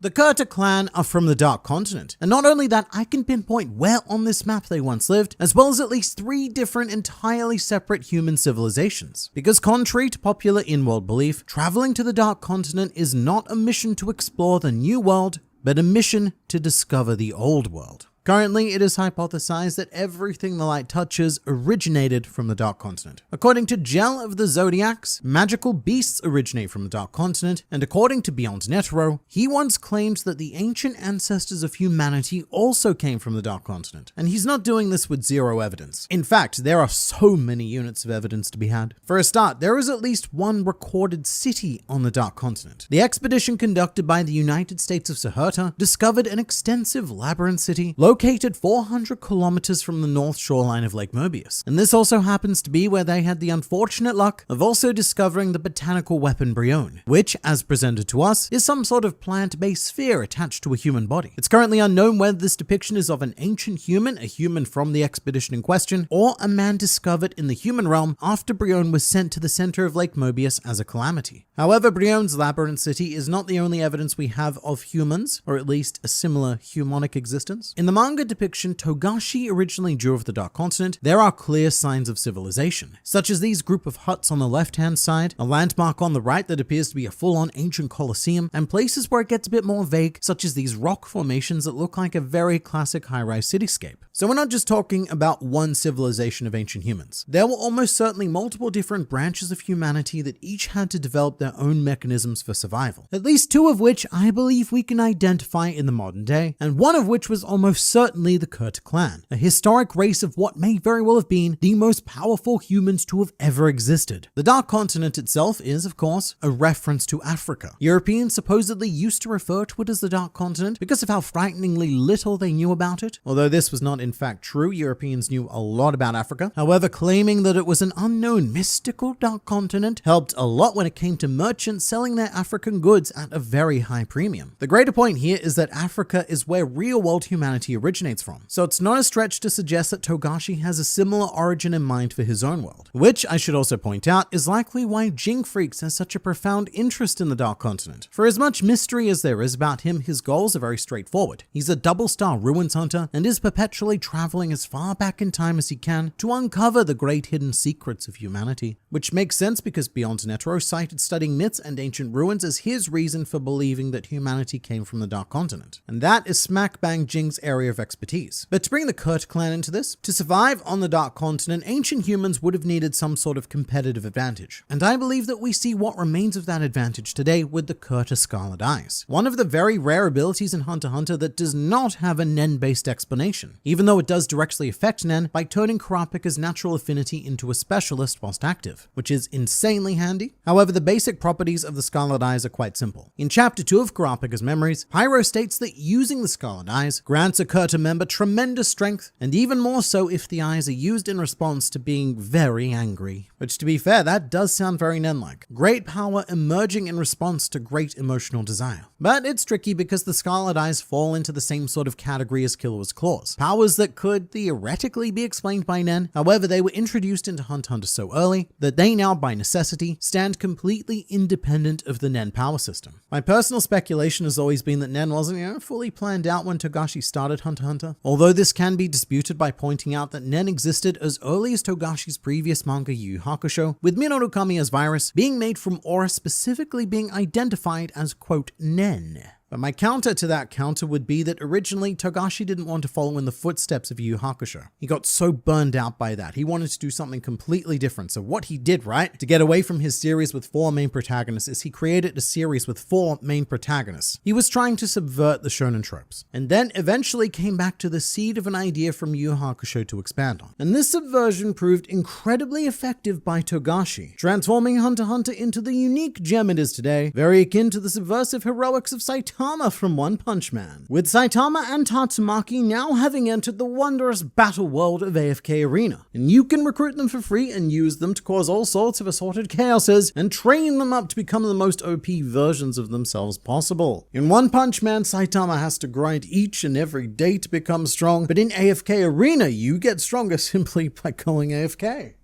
The Kurta clan are from the Dark Continent, and not only that, I can pinpoint where on this map they once lived, as well as at least 3 different entirely separate human civilizations. Because contrary to popular in-world belief, traveling to the Dark Continent is not a mission to explore the New World, but a mission to discover the Old World. Currently, it is hypothesized that everything the light touches originated from the Dark Continent. According to Gel of the Zodiacs, magical beasts originate from the Dark Continent, and according to Beyond Netero, he once claimed that the ancient ancestors of humanity also came from the Dark Continent, and he's not doing this with zero evidence. In fact, there are so many units of evidence to be had. For a start, there is at least one recorded city on the Dark Continent. The expedition conducted by the United States of Saherta discovered an extensive labyrinth city located 400 kilometers from the north shoreline of Lake Mobius. And this also happens to be where they had the unfortunate luck of also discovering the botanical weapon Brion, which, as presented to us, is some sort of plant-based sphere attached to a human body. It's currently unknown whether this depiction is of an ancient human, a human from the expedition in question, or a man discovered in the human realm after Brion was sent to the center of Lake Mobius as a calamity. However, Brion's labyrinth city is not the only evidence we have of humans, or at least a similar humanic existence. In the manga depiction Togashi originally drew of the Dark Continent, there are clear signs of civilization, such as these group of huts on the left-hand side, a landmark on the right that appears to be a full-on ancient coliseum, and places where it gets a bit more vague, such as these rock formations that look like a very classic high-rise cityscape. So we're not just talking about one civilization of ancient humans. There were almost certainly multiple different branches of humanity that each had to develop their own mechanisms for survival, at least 2 of which I believe we can identify in the modern day, and one of which was almost certainly the Kurta clan, a historic race of what may very well have been the most powerful humans to have ever existed. The Dark Continent itself is, of course, a reference to Africa. Europeans supposedly used to refer to it as the Dark Continent because of how frighteningly little they knew about it. Although this was not in fact true, Europeans knew a lot about Africa. However, claiming that it was an unknown mystical Dark Continent helped a lot when it came to merchants selling their African goods at a very high premium. The greater point here is that Africa is where real-world humanity originates from, so it's not a stretch to suggest that Togashi has a similar origin in mind for his own world, which I should also point out is likely why Jing Freaks has such a profound interest in the Dark Continent. For as much mystery as there is about him, his goals are very straightforward. He's a double-star ruins hunter and is perpetually traveling as far back in time as he can to uncover the great hidden secrets of humanity, which makes sense because Beyond Netero cited studying myths and ancient ruins as his reason for believing that humanity came from the Dark Continent. And that is smack bang Jing's area of expertise. But to bring the Kurta clan into this, to survive on the Dark Continent, ancient humans would have needed some sort of competitive advantage. And I believe that we see what remains of that advantage today with the Kurta Scarlet Eyes, one of the very rare abilities in Hunter x Hunter that does not have a Nen-based explanation, even though it does directly affect Nen by turning Kurapika's natural affinity into a specialist whilst active, which is insanely handy. However, the basic properties of the Scarlet Eyes are quite simple. In Chapter 2 of Kurapika's Memories, Pyro states that using the Scarlet Eyes grants a Kurta member tremendous strength, and even more so if the eyes are used in response to being very angry. Which, to be fair, that does sound very Nen-like. Great power emerging in response to great emotional desire. But it's tricky because the Scarlet Eyes fall into the same sort of category as Killua's Claws, powers that could theoretically be explained by Nen. However, they were introduced into Hunter x Hunter so early that they now, by necessity, stand completely independent of the Nen power system. My personal speculation has always been that Nen wasn't, fully planned out when Togashi started Hunter x Hunter, although this can be disputed by pointing out that Nen existed as early as Togashi's previous manga Yu Yu Hakusho, with Minoru-Kamiya's virus being made from aura specifically being identified as, quote, Nen. But my counter to that counter would be that originally Togashi didn't want to follow in the footsteps of Yu Yu Hakusho. He got so burned out by that. He wanted to do something completely different. So what he did, right, to get away from his series with 4 main protagonists is he created a series with 4 main protagonists. He was trying to subvert the shonen tropes, and then eventually came back to the seed of an idea from Yu Yu Hakusho to expand on. And this subversion proved incredibly effective by Togashi, transforming Hunter x Hunter into the unique gem it is today, very akin to the subversive heroics of Saitama from One-Punch Man, with Saitama and Tatsumaki now having entered the wondrous battle world of AFK Arena. And you can recruit them for free and use them to cause all sorts of assorted chaoses and train them up to become the most OP versions of themselves possible. In One-Punch Man, Saitama has to grind each and every day to become strong, but in AFK Arena, you get stronger simply by going AFK.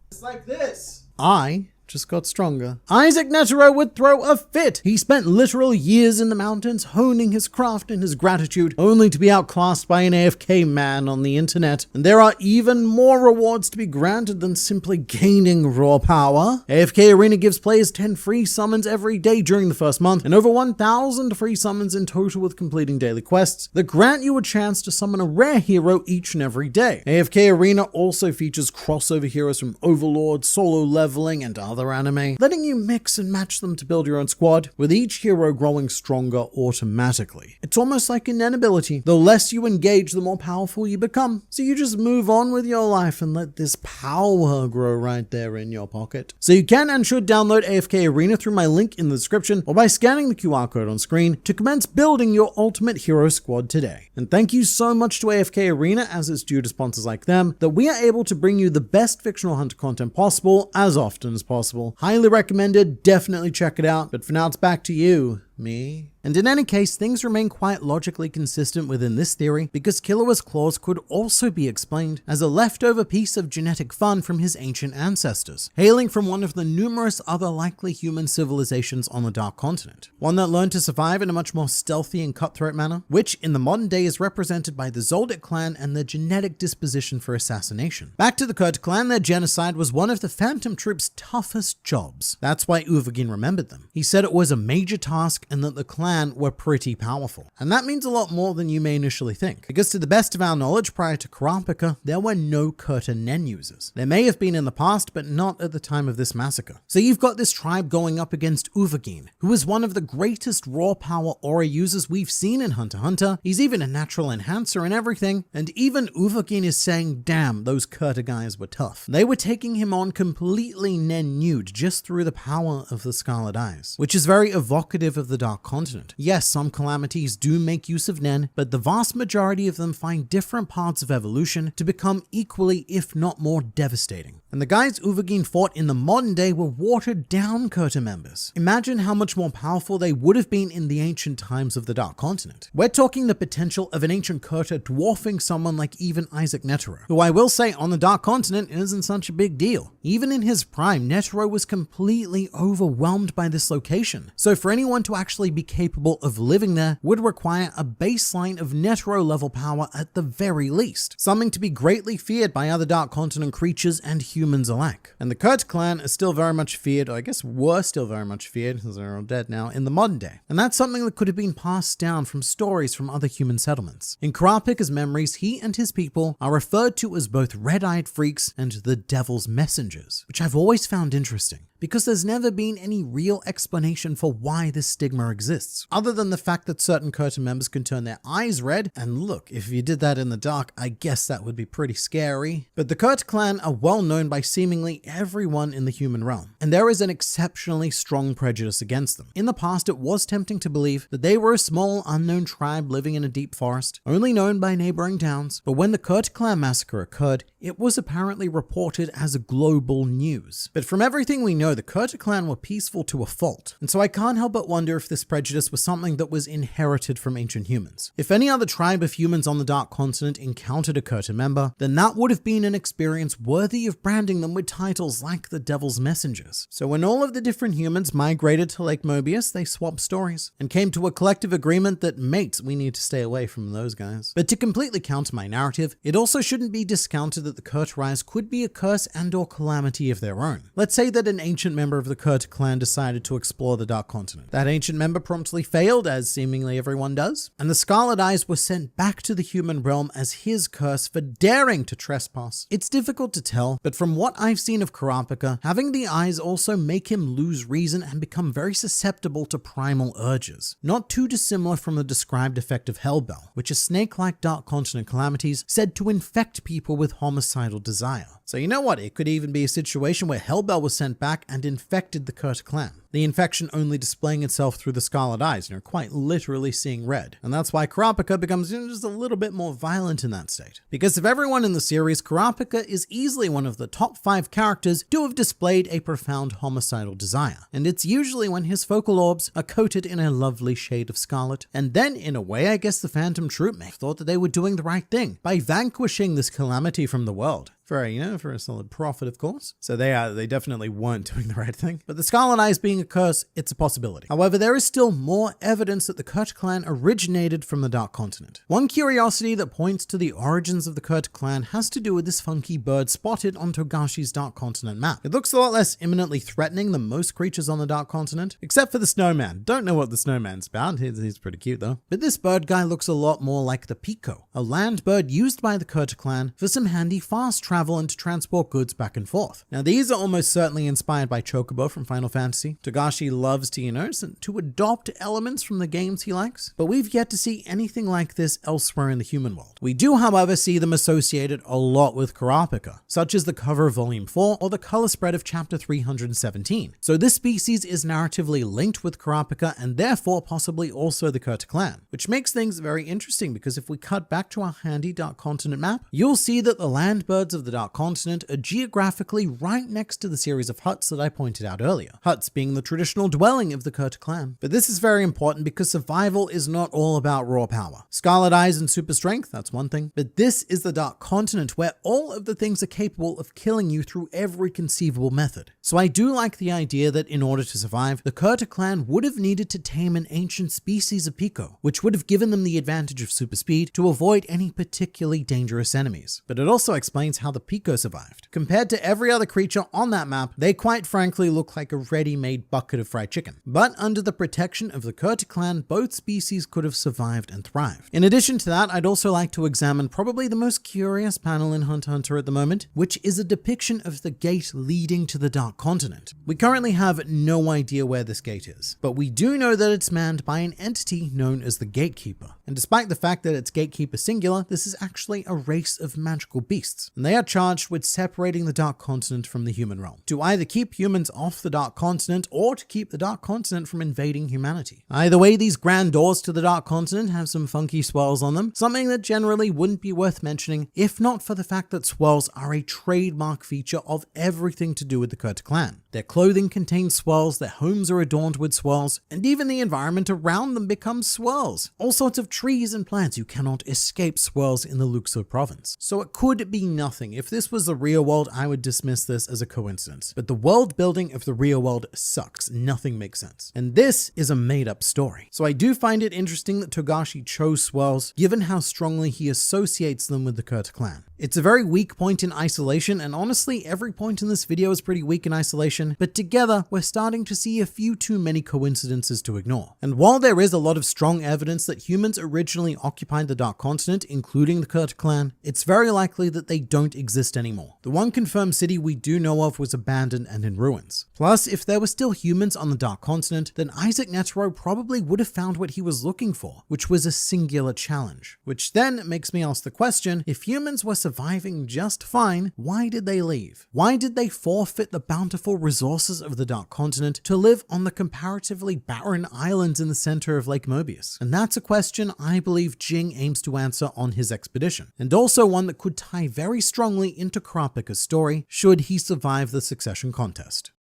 It's like this. I just got stronger. Isaac Netero would throw a fit. He spent literal years in the mountains honing his craft and his gratitude, only to be outclassed by an AFK man on the internet. And there are even more rewards to be granted than simply gaining raw power. AFK Arena gives players 10 free summons every day during the first month, and over 1,000 free summons in total with completing daily quests that grant you a chance to summon a rare hero each and every day. AFK Arena also features crossover heroes from Overlord, Solo Leveling, and other anime, letting you mix and match them to build your own squad, with each hero growing stronger automatically. It's almost like an ability. The less you engage, the more powerful you become. So you just move on with your life and let this power grow right there in your pocket. So you can and should download AFK Arena through my link in the description or by scanning the QR code on screen to commence building your ultimate hero squad today. And thank you so much to AFK Arena, as it's due to sponsors like them that we are able to bring you the best fictional hunter content possible as often as possible. Highly recommended, definitely check it out. But for now, it's back to you, me. And in any case, things remain quite logically consistent within this theory, because Killua's claws could also be explained as a leftover piece of genetic fun from his ancient ancestors, hailing from one of the numerous other likely human civilizations on the Dark Continent. One that learned to survive in a much more stealthy and cutthroat manner, which in the modern day is represented by the Zoldyck clan and their genetic disposition for assassination. Back to the Kurta clan, their genocide was one of the Phantom Troop's toughest jobs. That's why Uvogin remembered them. He said it was a major task and that the clan were pretty powerful. And that means a lot more than you may initially think, because to the best of our knowledge, prior to Kurapika, there were no Kurta Nen users. There may have been in the past, but not at the time of this massacre. So you've got this tribe going up against Uvogin, who is one of the greatest raw power aura users we've seen in Hunter x Hunter. He's even a natural enhancer and everything, and even Uvogin is saying, damn, those Kurta guys were tough. They were taking him on completely Nen nude just through the power of the Scarlet Eyes, which is very evocative of the Dark Continent. Yes, some calamities do make use of Nen, but the vast majority of them find different paths of evolution to become equally, if not more, devastating. And the guys Uvogin fought in the modern day were watered down Kurta members. Imagine how much more powerful they would have been in the ancient times of the Dark Continent. We're talking the potential of an ancient Kurta dwarfing someone like even Isaac Netero, who I will say on the Dark Continent isn't such a big deal. Even in his prime, Netero was completely overwhelmed by this location. So for anyone to actually be capable of living there would require a baseline of Netero level power at the very least, something to be greatly feared by other Dark Continent creatures and humans alike. And the Kurta clan is still very much feared, or I guess were still very much feared, because they're all dead now, in the modern day. And that's something that could have been passed down from stories from other human settlements. In Kurapika's memories, he and his people are referred to as both red-eyed freaks and the devil's messengers, which I've always found interesting, because there's never been any real explanation for why this stigma exists, other than the fact that certain Kurta members can turn their eyes red, and look, if you did that in the dark, I guess that would be pretty scary. But the Kurta clan are well known by seemingly everyone in the human realm, and there is an exceptionally strong prejudice against them. In the past, it was tempting to believe that they were a small, unknown tribe living in a deep forest, only known by neighboring towns, but when the Kurta clan massacre occurred, it was apparently reported as global news. But from everything we know, the Kurta clan were peaceful to a fault, and so I can't help but wonder if this prejudice was something that was inherited from ancient humans. If any other tribe of humans on the Dark Continent encountered a Kurta member, then that would have been an experience worthy of branding them with titles like the Devil's Messengers. So when all of the different humans migrated to Lake Mobius, they swapped stories and came to a collective agreement that, mates, we need to stay away from those guys. But to completely counter my narrative, it also shouldn't be discounted that the Kurta rise could be a curse and or calamity of their own. Let's say that an ancient member of the Kurta clan decided to explore the Dark Continent. That ancient member promptly failed, as seemingly everyone does, and the Scarlet Eyes were sent back to the human realm as his curse for daring to trespass. It's difficult to tell, but from what I've seen of Kurapika, having the eyes also make him lose reason and become very susceptible to primal urges. Not too dissimilar from the described effect of Hellbell, which is snake-like Dark Continent calamities said to infect people with homicidal desire. So you know what, it could even be a situation where Hellbell was sent back and infected the Kurta clan. The infection only displaying itself through the Scarlet Eyes, quite literally seeing red. And that's why Kurapika becomes just a little bit more violent in that state. Because of everyone in the series, Kurapika is easily one of the top 5 characters to have displayed a profound homicidal desire. And it's usually when his focal orbs are coated in a lovely shade of scarlet. And then, in a way, I guess the Phantom Troop may have thought that they were doing the right thing by vanquishing this calamity from the world. for a solid profit, of course. So they definitely weren't doing the right thing. But the Scarlet Eyes being a curse, it's a possibility. However, there is still more evidence that the Kurta clan originated from the Dark Continent. One curiosity that points to the origins of the Kurta clan has to do with this funky bird spotted on Togashi's Dark Continent map. It looks a lot less imminently threatening than most creatures on the Dark Continent, except for the snowman. Don't know what the snowman's about. He's pretty cute though. But this bird guy looks a lot more like the Pico, a land bird used by the Kurta clan for some handy fast travel and to transport goods back and forth. Now these are almost certainly inspired by Chocobo from Final Fantasy. Togashi loves to adopt elements from the games he likes, but we've yet to see anything like this elsewhere in the human world. We do, however, see them associated a lot with Kurapika, such as the cover of Volume 4 or the color spread of Chapter 317. So this species is narratively linked with Kurapika and therefore possibly also the Kurta clan, which makes things very interesting because if we cut back to our handy Dark Continent map, you'll see that the land birds of the Dark Continent are geographically right next to the series of huts that I pointed out earlier, huts being the traditional dwelling of the Kurta clan. But this is very important because survival is not all about raw power. Scarlet Eyes and super strength, that's one thing, but this is the Dark Continent where all of the things are capable of killing you through every conceivable method. So I do like the idea that in order to survive, the Kurta clan would have needed to tame an ancient species of Pico, which would have given them the advantage of super speed to avoid any particularly dangerous enemies. But it also explains how the Pico survived. Compared to every other creature on that map, they quite frankly look like a ready-made bucket of fried chicken. But under the protection of the Kurta clan, both species could have survived and thrived. In addition to that, I'd also like to examine probably the most curious panel in Hunter x Hunter at the moment, which is a depiction of the gate leading to the Dark Continent. We currently have no idea where this gate is, but we do know that it's manned by an entity known as the Gatekeeper. And despite the fact that it's Gatekeeper singular, this is actually a race of magical beasts, and they are charged with separating the Dark Continent from the human realm, to either keep humans off the Dark Continent or to keep the Dark Continent from invading humanity. Either way, these grand doors to the Dark Continent have some funky swirls on them, something that generally wouldn't be worth mentioning if not for the fact that swirls are a trademark feature of everything to do with the Kurta clan. Their clothing contains swirls, their homes are adorned with swirls, and even the environment around them becomes swirls. All sorts of trees and plants, you cannot escape swirls in the Luxor province. So it could be nothing. If this was the real world, I would dismiss this as a coincidence. But the world building of the real world sucks. Nothing makes sense. And this is a made up story. So I do find it interesting that Togashi chose swirls, given how strongly he associates them with the Kurta clan. It's a very weak point in isolation, and honestly, every point in this video is pretty weak in isolation, but together, we're starting to see a few too many coincidences to ignore. And while there is a lot of strong evidence that humans originally occupied the Dark Continent, including the Kurta clan, it's very likely that they don't exist anymore. The one confirmed city we do know of was abandoned and in ruins. Plus, if there were still humans on the Dark Continent, then Isaac Netero probably would have found what he was looking for, which was a singular challenge. Which then makes me ask the question, if humans were surviving just fine, why did they leave? Why did they forfeit the bountiful resources of the Dark Continent to live on the comparatively barren islands in the center of Lake Mobius? And that's a question I believe Jing aims to answer on his expedition, and also one that could tie very strongly into Kurapika's story should he survive the succession contest.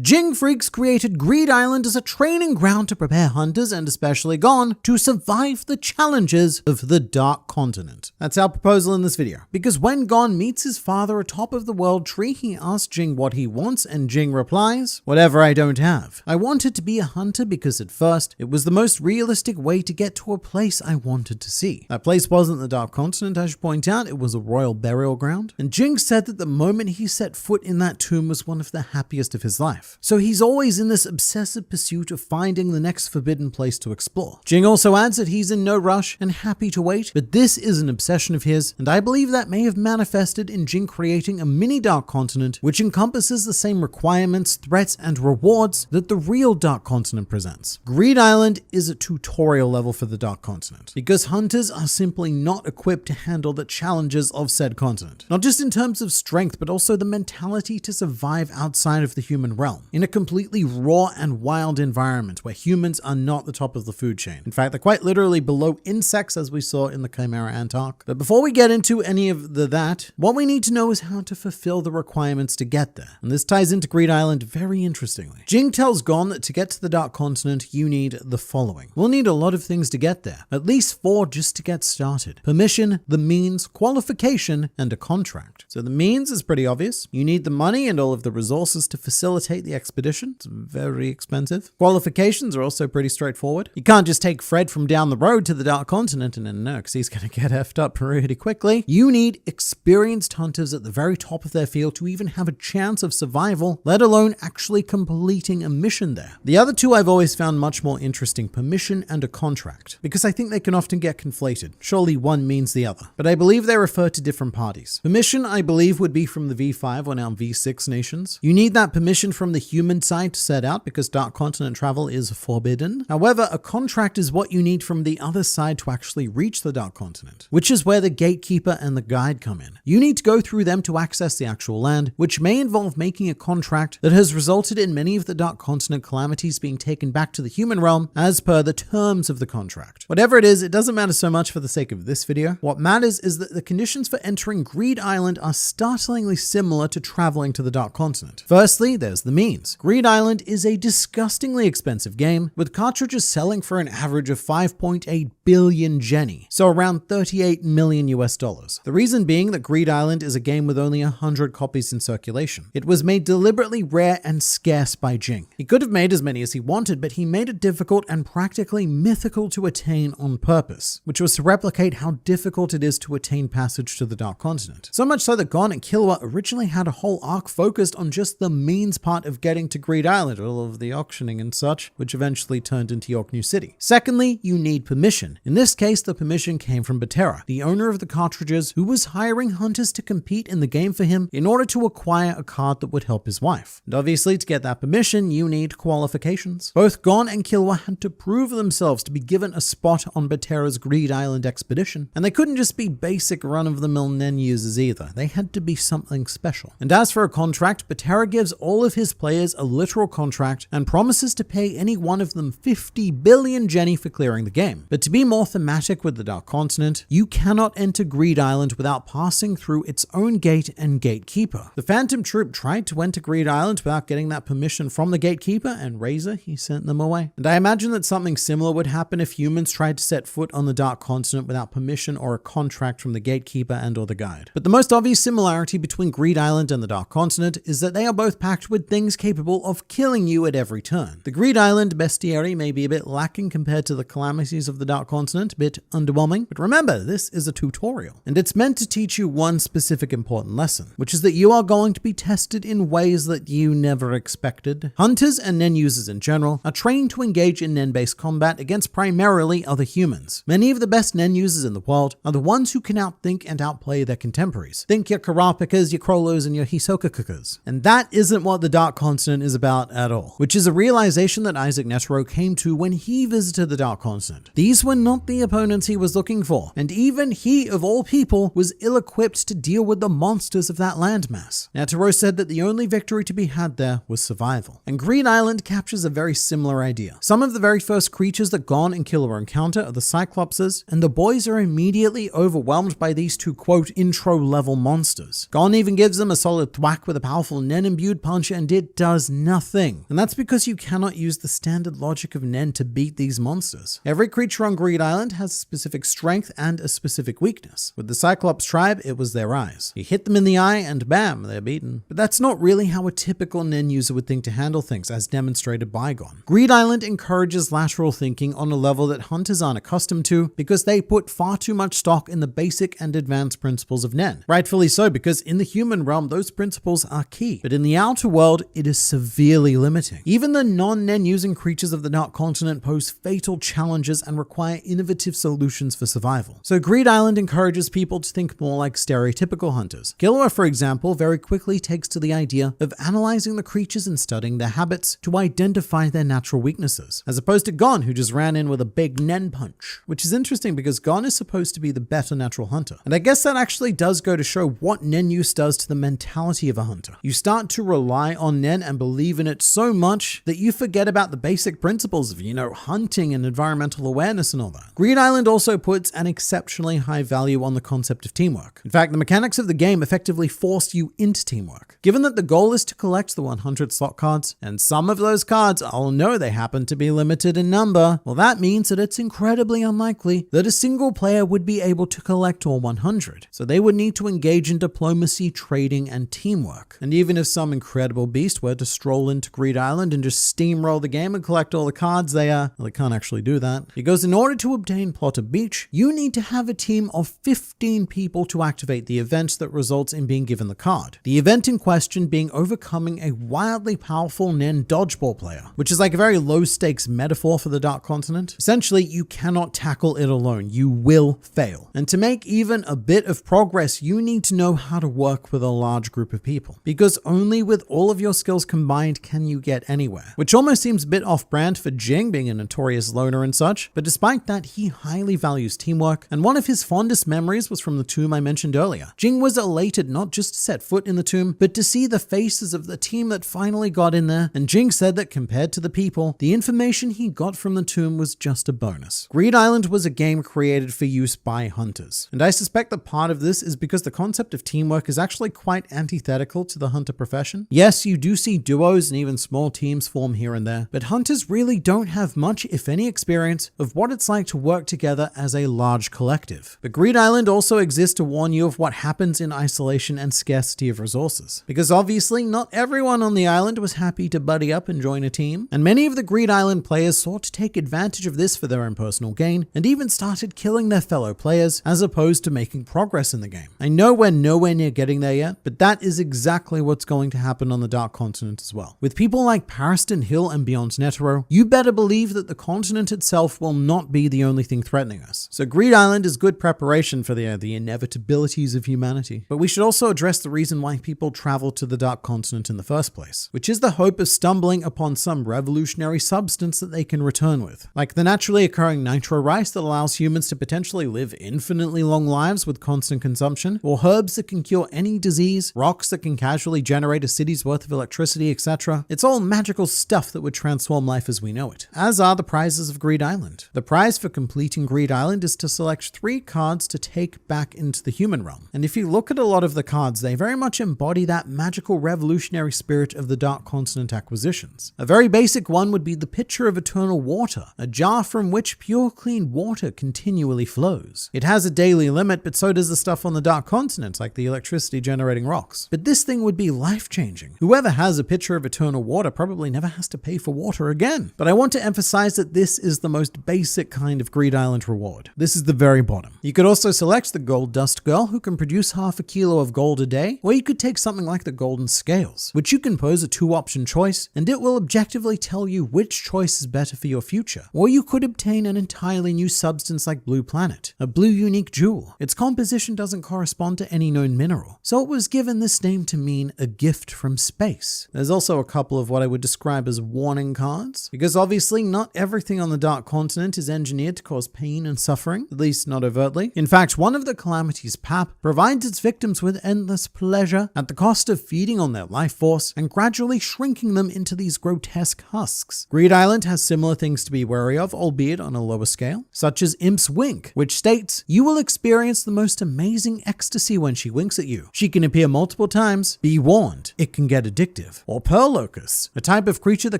Jing Freaks created Greed Island as a training ground to prepare hunters, and especially Gon, to survive the challenges of the Dark Continent. That's our proposal in this video. Because when Gon meets his father atop of the world tree, he asks Jing what he wants, and Jing replies, "Whatever I don't have. I wanted to be a hunter because at first, it was the most realistic way to get to a place I wanted to see." That place wasn't the Dark Continent, I should point out, it was a royal burial ground. And Jing said that the moment he set foot in that tomb was one of the happiest of his life. So he's always in this obsessive pursuit of finding the next forbidden place to explore. Jing also adds that he's in no rush and happy to wait, but this is an obsession of his, and I believe that may have manifested in Jing creating a mini Dark Continent which encompasses the same requirements, threats, and rewards that the real Dark Continent presents. Greed Island is a tutorial level for the Dark Continent, because hunters are simply not equipped to handle the challenges of said continent. Not just in terms of strength, but also the mentality to survive outside of the human realm. realm, in a completely raw and wild environment where humans are not the top of the food chain. In fact, they're quite literally below insects, as we saw in the Chimera Ant arc. But before we get into any of that, what we need to know is how to fulfill the requirements to get there. And this ties into Greed Island very interestingly. Jing tells Gon that to get to the Dark Continent, you need the following. We'll need a lot of things to get there, at least 4 just to get started. Permission, the means, qualification, and a contract. So the means is pretty obvious. You need the money and all of the resources to facilitate the expedition. It's very expensive. Qualifications are also pretty straightforward. You can't just take Fred from down the road to the Dark Continent and no, because he's going to get effed up pretty quickly. You need experienced hunters at the very top of their field to even have a chance of survival, let alone actually completing a mission there. The other two I've always found much more interesting, permission and a contract, because I think they can often get conflated. Surely one means the other, but I believe they refer to different parties. Permission, I believe, would be from the V5 or now V6 nations. You need that permission from the human side to set out because Dark Continent travel is forbidden. However, a contract is what you need from the other side to actually reach the Dark Continent, which is where the Gatekeeper and the Guide come in. You need to go through them to access the actual land, which may involve making a contract that has resulted in many of the Dark Continent calamities being taken back to the human realm as per the terms of the contract. Whatever it is, it doesn't matter so much for the sake of this video. What matters is that the conditions for entering Greed Island are startlingly similar to traveling to the Dark Continent. Firstly, there's the means. Greed Island is a disgustingly expensive game, with cartridges selling for an average of 5.8 billion jenny, so around 38 million US dollars. The reason being that Greed Island is a game with only 100 copies in circulation. It was made deliberately rare and scarce by Jing. He could have made as many as he wanted, but he made it difficult and practically mythical to attain on purpose, which was to replicate how difficult it is to attain passage to the Dark Continent. So much so that Gon and Killua originally had a whole arc focused on just the means part of getting to Greed Island, all of the auctioning and such, which eventually turned into York New City. Secondly, you need permission. In this case, the permission came from Batera, the owner of the cartridges, who was hiring hunters to compete in the game for him in order to acquire a card that would help his wife. And obviously, to get that permission, you need qualifications. Both Gon and Killua had to prove themselves to be given a spot on Batera's Greed Island expedition, and they couldn't just be basic run-of-the-mill Nen users either. They had to be something special. And as for a contract, Batera gives all of his players a literal contract and promises to pay any one of them 50 billion jenny for clearing the game. But to be more thematic with the Dark Continent, you cannot enter Greed Island without passing through its own gate and Gatekeeper. The Phantom Troop tried to enter Greed Island without getting that permission from the Gatekeeper, and Razor, he sent them away. And I imagine that something similar would happen if humans tried to set foot on the Dark Continent without permission or a contract from the Gatekeeper and or the Guide. But the most obvious similarity between Greed Island and the Dark Continent is that they are both packed with things capable of killing you at every turn. The Greed Island bestiary may be a bit lacking compared to the calamities of the Dark Continent, a bit underwhelming, but remember, this is a tutorial, and it's meant to teach you one specific important lesson, which is that you are going to be tested in ways that you never expected. Hunters and Nen users in general are trained to engage in Nen-based combat against primarily other humans. Many of the best Nen users in the world are the ones who can outthink and outplay their contemporaries. Think your Karapikas, your Krolos, and your Hisoka-kukas. And that isn't what the Dark Continent is about at all, which is a realization that Isaac Netero came to when he visited the Dark Continent. These were not the opponents he was looking for, and even he, of all people, was ill-equipped to deal with the monsters of that landmass. Netero said that the only victory to be had there was survival. And Greed Island captures a very similar idea. Some of the very first creatures that Gon and Killua encounter are the Cyclopses, and the boys are immediately overwhelmed by these two, quote, intro-level monsters. Gon even gives them a solid thwack with a powerful Nen-imbued punch, and it does nothing. And that's because you cannot use the standard logic of Nen to beat these monsters. Every creature on Greed Island has a specific strength and a specific weakness. With the Cyclops tribe, it was their eyes. You hit them in the eye and bam, they're beaten. But that's not really how a typical Nen user would think to handle things, as demonstrated by Gon. Greed Island encourages lateral thinking on a level that hunters aren't accustomed to because they put far too much stock in the basic and advanced principles of Nen. Rightfully so, because in the human realm, those principles are key. But in the outer world, it is severely limiting. Even the non-Nen using creatures of the Dark Continent pose fatal challenges and require innovative solutions for survival. So Greed Island encourages people to think more like stereotypical hunters. Killua, for example, very quickly takes to the idea of analyzing the creatures and studying their habits to identify their natural weaknesses, as opposed to Gon, who just ran in with a big Nen punch, which is interesting because Gon is supposed to be the better natural hunter. And I guess that actually does go to show what Nen use does to the mentality of a hunter. You start to rely on Nen and believe in it so much that you forget about the basic principles of, hunting and environmental awareness and all that. Greed Island also puts an exceptionally high value on the concept of teamwork. In fact, the mechanics of the game effectively force you into teamwork. Given that the goal is to collect the 100 slot cards, and some of those cards, I'll know they happen to be limited in number, well, that means that it's incredibly unlikely that a single player would be able to collect all 100. So they would need to engage in diplomacy, trading, and teamwork. And even if some incredible beast were to stroll into Greed Island and just steamroll the game and collect all the cards, they can't actually do that. Because in order to obtain Plot of Beach, you need to have a team of 15 people to activate the event that results in being given the card. The event in question being overcoming a wildly powerful Nen dodgeball player, which is like a very low stakes metaphor for the Dark Continent. Essentially, you cannot tackle it alone. You will fail. And to make even a bit of progress, you need to know how to work with a large group of people, because only with all of your skills combined can you get anywhere, which almost seems a bit off-brand for Jing, being a notorious loner and such. But despite that, he highly values teamwork, and one of his fondest memories was from the tomb I mentioned earlier. Jing was elated not just to set foot in the tomb, but to see the faces of the team that finally got in there, and Jing said that compared to the people, the information he got from the tomb was just a bonus. Greed Island was a game created for use by hunters, and I suspect that part of this is because the concept of teamwork is actually quite antithetical to the hunter profession. Yes, you do see duos and even small teams form here and there, but hunters really don't have much, if any, experience of what it's like to work together as a large collective. But Greed Island also exists to warn you of what happens in isolation and scarcity of resources, because obviously not everyone on the island was happy to buddy up and join a team, and many of the Greed Island players sought to take advantage of this for their own personal gain, and even started killing their fellow players as opposed to making progress in the game. I know we're nowhere near getting there yet, but that is exactly what's going to happen on the Dark Continent as well. With people like Pariston Hill and Beyond Netero, you better believe that the continent itself will not be the only thing threatening us. So Greed Island is good preparation for the inevitabilities of humanity. But we should also address the reason why people travel to the Dark Continent in the first place, which is the hope of stumbling upon some revolutionary substance that they can return with. Like the naturally occurring nitro rice that allows humans to potentially live infinitely long lives with constant consumption, or herbs that can cure any disease, rocks that can casually generate a city's worth of electricity, etc. It's all magical stuff that would transform life as we know it, as are the prizes of Greed Island. The prize for completing Greed Island is to select 3 cards to take back into the human realm. And if you look at a lot of the cards, they very much embody that magical revolutionary spirit of the Dark Continent acquisitions. A very basic one would be the Pitcher of Eternal Water, a jar from which pure clean water continually flows. It has a daily limit, but so does the stuff on the Dark Continent, like the electricity generating rocks. But this thing would be life-changing. Whoever has a Pitcher of Eternal Water probably never has to pay for water again. But I want to emphasize that this is the most basic kind of Greed Island reward. This is the very bottom. You could also select the Gold Dust Girl, who can produce half a kilo of gold a day, or you could take something like the Golden Scales, which you can pose a 2-option choice, and it will objectively tell you which choice is better for your future. Or you could obtain an entirely new substance like Blue Planet, a blue unique jewel. Its composition doesn't correspond to any known mineral, so it was given this name to mean a gift from space. There's also a couple of what I would describe as warning cards, because obviously not everything on the Dark Continent is engineered to cause pain and suffering, at least not overtly. In fact, one of the calamities, Pap, provides its victims with endless pleasure at the cost of feeding on their life force and gradually shrinking them into these grotesque husks. Greed Island has similar things to be wary of, albeit on a lower scale, such as Imp's Wink, which states, you will experience the most amazing ecstasy when she winks at you. She can appear multiple times. Be warned, it can get addictive. Or Pearl Locusts, a type of creature that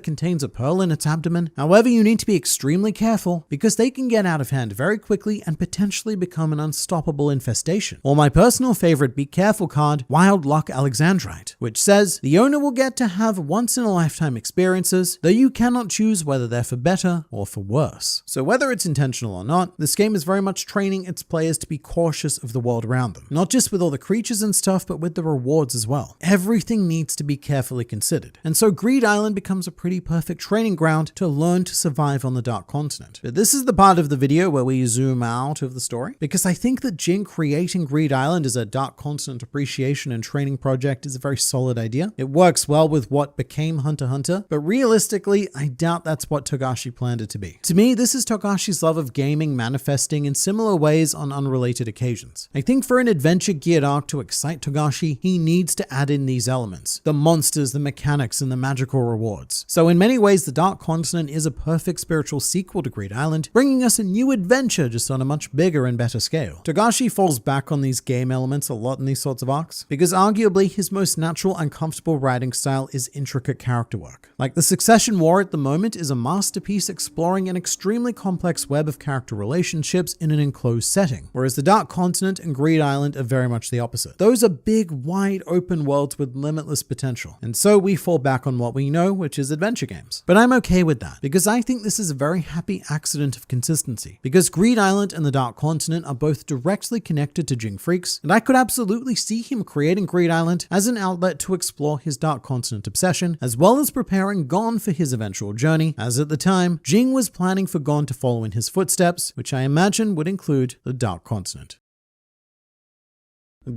contains a pearl in its abdomen. However, you need to be extremely careful because they can get out of hand very quickly and potentially become an unstoppable infestation. Or my personal favorite Be Careful card, Wild Luck Alexandrite, which says, the owner will get to have once-in-a-lifetime experiences, though you cannot choose whether they're for better or for worse. So whether it's intentional or not, this game is very much training its players to be cautious of the world around them. Not just with all the creatures and stuff, but with the rewards as well. Everything needs to be carefully considered. And so Greed Island becomes a pretty perfect training ground to learn to survive on the Dark Continent. But this is the part of the video where we zoom out of the story, because I think that Jing creating Greed Island as a Dark Continent appreciation and training project is a very solid idea. It works well with what became Hunter x Hunter, but realistically, I doubt that's what Togashi planned it to be. To me, this is Togashi's love of gaming manifesting in similar ways on unrelated occasions. I think for an adventure geared arc to excite Togashi, he needs to add in these elements. The monster monsters, the mechanics, and the magical rewards. So in many ways, the Dark Continent is a perfect spiritual sequel to Greed Island, bringing us a new adventure just on a much bigger and better scale. Togashi falls back on these game elements a lot in these sorts of arcs, because arguably his most natural and comfortable writing style is intricate character work. Like the Succession War at the moment is a masterpiece exploring an extremely complex web of character relationships in an enclosed setting, whereas the Dark Continent and Greed Island are very much the opposite. Those are big, wide open worlds with limitless potential, and so we fall back on what we know, which is adventure games. But I'm okay with that, because I think this is a very happy accident of consistency, because Greed Island and the Dark Continent are both directly connected to Jing Freaks, and I could absolutely see him creating Greed Island as an outlet to explore his Dark Continent obsession, as well as preparing Gon for his eventual journey, as at the time, Jing was planning for Gon to follow in his footsteps, which I imagine would include the Dark Continent.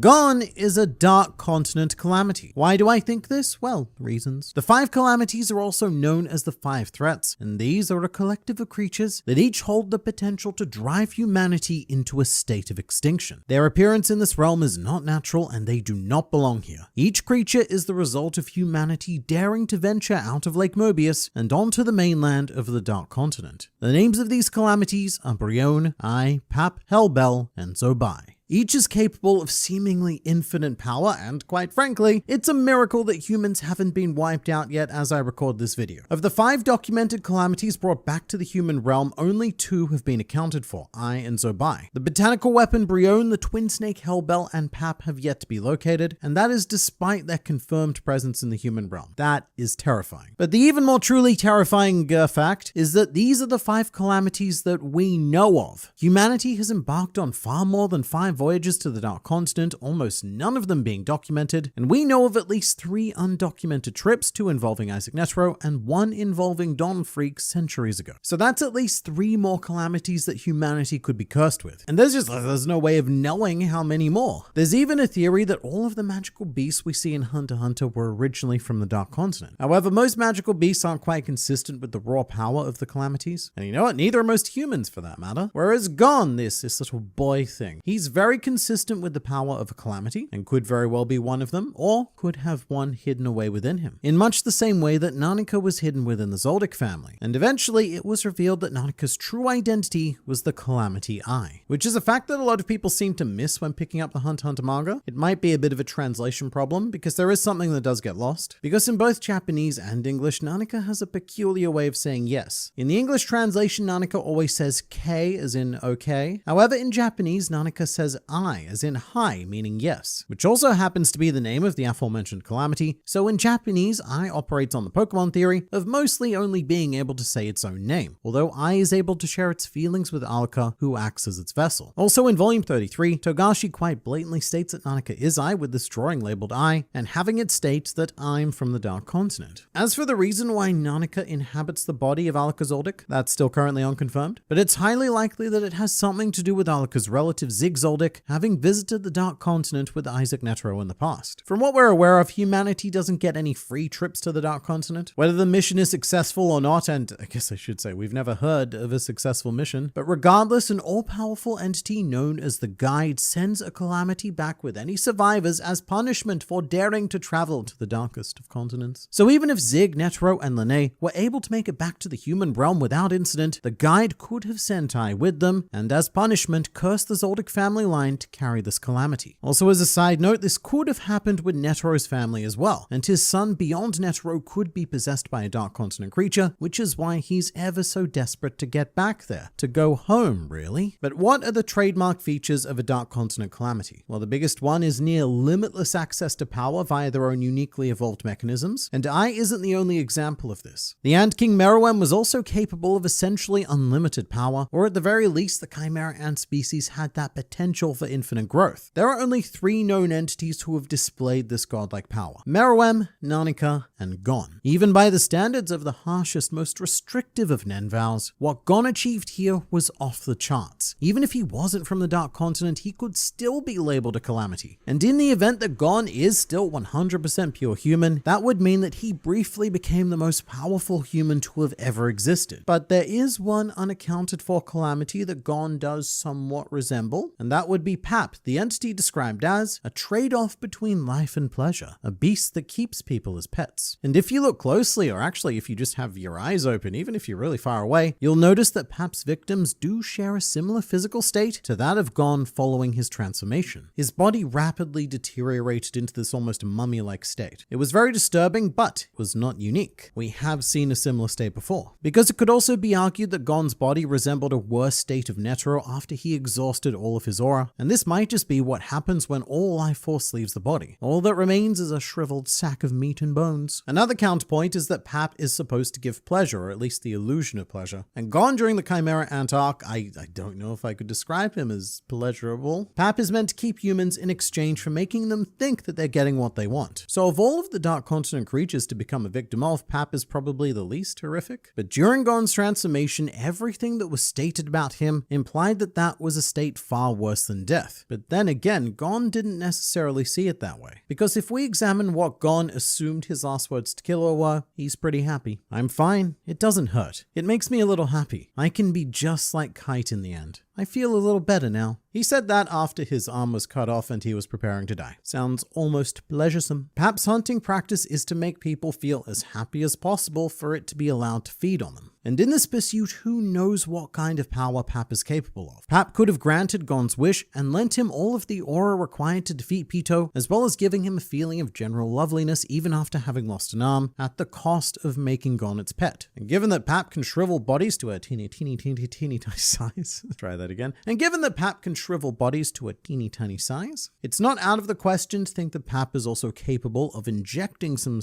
Gon is a Dark Continent calamity. Why do I think this? Well, reasons. The 5 calamities are also known as the 5 threats, and these are a collective of creatures that each hold the potential to drive humanity into a state of extinction. Their appearance in this realm is not natural, and they do not belong here. Each creature is the result of humanity daring to venture out of Lake Mobius and onto the mainland of the Dark Continent. The names of these calamities are Brion, Ai, Pap, Hellbell, and Zobai. Each is capable of seemingly infinite power, and quite frankly, it's a miracle that humans haven't been wiped out yet as I record this video. Of the 5 documented calamities brought back to the human realm, only 2 have been accounted for, Ai and Zobai. The botanical weapon Brion, the twin snake Hellbell, and Pap have yet to be located, and that is despite their confirmed presence in the human realm. That is terrifying. But the even more truly terrifying fact is that these are the 5 calamities that we know of. Humanity has embarked on far more than 5 voyages to the Dark Continent, almost none of them being documented, and we know of at least 3 undocumented trips, 2 involving Isaac Netero and 1 involving Don Freak centuries ago. So that's at least 3 more calamities that humanity could be cursed with. And there's no way of knowing how many more. There's even a theory that all of the magical beasts we see in Hunter x Hunter were originally from the Dark Continent. However, most magical beasts aren't quite consistent with the raw power of the calamities. And you know what? Neither are most humans for that matter. Whereas Gon, this little boy thing, he's very consistent with the power of a calamity and could very well be one of them, or could have one hidden away within him, in much the same way that Nanika was hidden within the Zoldyck family. And eventually it was revealed that Nanika's true identity was the Calamity Eye, which is a fact that a lot of people seem to miss when picking up the Hunter x Hunter manga. It might be a bit of a translation problem, because there is something that does get lost. Because in both Japanese and English, Nanika has a peculiar way of saying yes. In the English translation, Nanika always says K as in okay. However, in Japanese, Nanika says I as in hi, meaning yes, which also happens to be the name of the aforementioned calamity. So in Japanese, I operates on the Pokemon theory of mostly only being able to say its own name, although I is able to share its feelings with Alka, who acts as its vessel. Also in volume 33, Togashi quite blatantly states that Nanika is I, with this drawing labeled I, and having it state that I'm from the Dark Continent. As for the reason why Nanika inhabits the body of Alka Zoldyck, that's still currently unconfirmed, but it's highly likely that it has something to do with Alka's relative Zig Zoldyck having visited the Dark Continent with Isaac Netero in the past. From what we're aware of, humanity doesn't get any free trips to the Dark Continent. Whether the mission is successful or not, and I guess I should say we've never heard of a successful mission, but regardless, an all-powerful entity known as the Guide sends a calamity back with any survivors as punishment for daring to travel to the darkest of continents. So even if Zig, Netero, and Lene were able to make it back to the human realm without incident, the Guide could have sent I with them, and as punishment, cursed the Zoldyck family line to carry this calamity. Also, as a side note, this could have happened with Netero's family as well, and his son beyond Netero could be possessed by a Dark Continent creature, which is why he's ever so desperate to get back there, to go home, really. But what are the trademark features of a Dark Continent calamity? Well, the biggest one is near limitless access to power via their own uniquely evolved mechanisms, and I isn't the only example of this. The Ant King Meruem was also capable of essentially unlimited power, or at the very least, the Chimera ant species had that potential for infinite growth. There are only 3 known entities who have displayed this godlike power: Meruem, Nanika, and Gon. Even by the standards of the harshest, most restrictive of Nen vows, what Gon achieved here was off the charts. Even if he wasn't from the Dark Continent, he could still be labeled a calamity. And in the event that Gon is still 100% pure human, that would mean that he briefly became the most powerful human to have ever existed. But there is one unaccounted for calamity that Gon does somewhat resemble, and that that would be Pap, the entity described as a trade-off between life and pleasure, a beast that keeps people as pets. And if you look closely, or actually if you just have your eyes open, even if you're really far away, you'll notice that Pap's victims do share a similar physical state to that of Gon following his transformation. His body rapidly deteriorated into this almost mummy-like state. It was very disturbing, but it was not unique. We have seen a similar state before. Because it could also be argued that Gon's body resembled a worse state of Netero after he exhausted all of his aura, and this might just be what happens when all life force leaves the body. All that remains is a shriveled sack of meat and bones. Another counterpoint is that Pap is supposed to give pleasure, or at least the illusion of pleasure. And Gon during the Chimera Ant arc, I don't know if I could describe him as pleasurable. Pap is meant to keep humans in exchange for making them think that they're getting what they want. So of all of the Dark Continent creatures to become a victim of, Pap is probably the least horrific. But during Gon's transformation, everything that was stated about him implied that that was a state far worse than death. But then again, Gon didn't necessarily see it that way. Because if we examine what Gon assumed his last words to Killua were, he's pretty happy. I'm fine. It doesn't hurt. It makes me a little happy. I can be just like Kite in the end. I feel a little better now. He said that after his arm was cut off and he was preparing to die. Sounds almost pleasuresome. Pap's hunting practice is to make people feel as happy as possible for it to be allowed to feed on them. And in this pursuit, who knows what kind of power Pap is capable of. Pap could have granted Gon's wish and lent him all of the aura required to defeat Pito, as well as giving him a feeling of general loveliness even after having lost an arm, at the cost of making Gon its pet. And given that Pap can shrivel bodies to a teeny tiny size, try that again. And given that Pap can shrivel bodies to a teeny tiny size, it's not out of the question to think that Pap is also capable of injecting some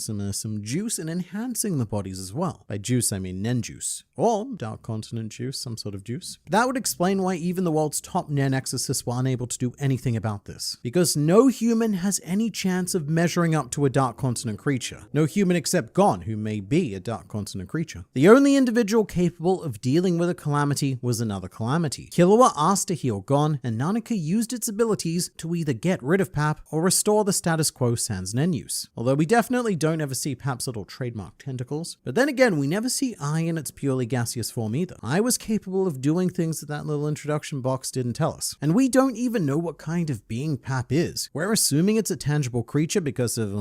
juice and enhancing the bodies as well. By juice, I mean Nen juice. Or Dark Continent juice, some sort of juice. That would explain why even the world's top Nen exorcists were unable to do anything about this. Because no human has any chance of measuring up to a Dark Continent creature. No human except Gon, who may be a Dark Continent creature. The only individual capable of dealing with a calamity was another calamity. Killua asked to heal Gon, and Nanaka used its abilities to either get rid of Pap or restore the status quo sans Nen use. Although we definitely don't ever see Pap's little trademark tentacles. But then again, we never see Ai in its purely gaseous form either. I was capable of doing things that little introduction box didn't tell us. And we don't even know what kind of being Pap is. We're assuming it's a tangible creature because of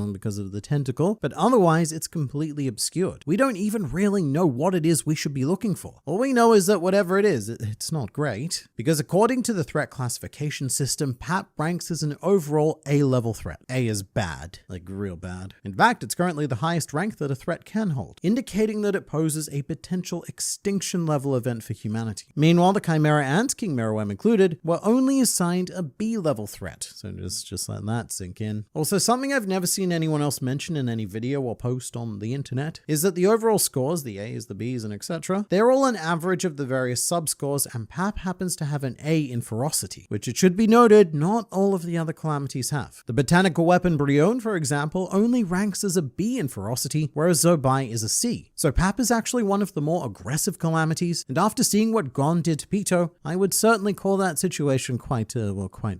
the tentacle, but otherwise it's completely obscured. We don't even really know what it is we should be looking for. All we know is that whatever it is, it's not great. Because according to the threat classification system, Pap ranks as an overall A-level threat. A is bad, like real bad. In fact, it's currently the highest rank that a threat can hold, indicating that it poses a potential extinction level event for humanity. Meanwhile, the Chimera and King Meruem included were only assigned a B-level threat. So just let that sink in. Also, something I've never seen anyone else mention in any video or post on the internet is that the overall scores, the A's, the B's, and etc., they're all an average of the various sub-scores, and Pap happens to have an A in ferocity, which it should be noted, not all of the other calamities have. The botanical weapon Brion, for example, only ranks as a B in ferocity, whereas Zobai is a C. So Pap is actually one of the more aggressive calamities, and after seeing what Gon did to Pito, I would certainly call that situation quite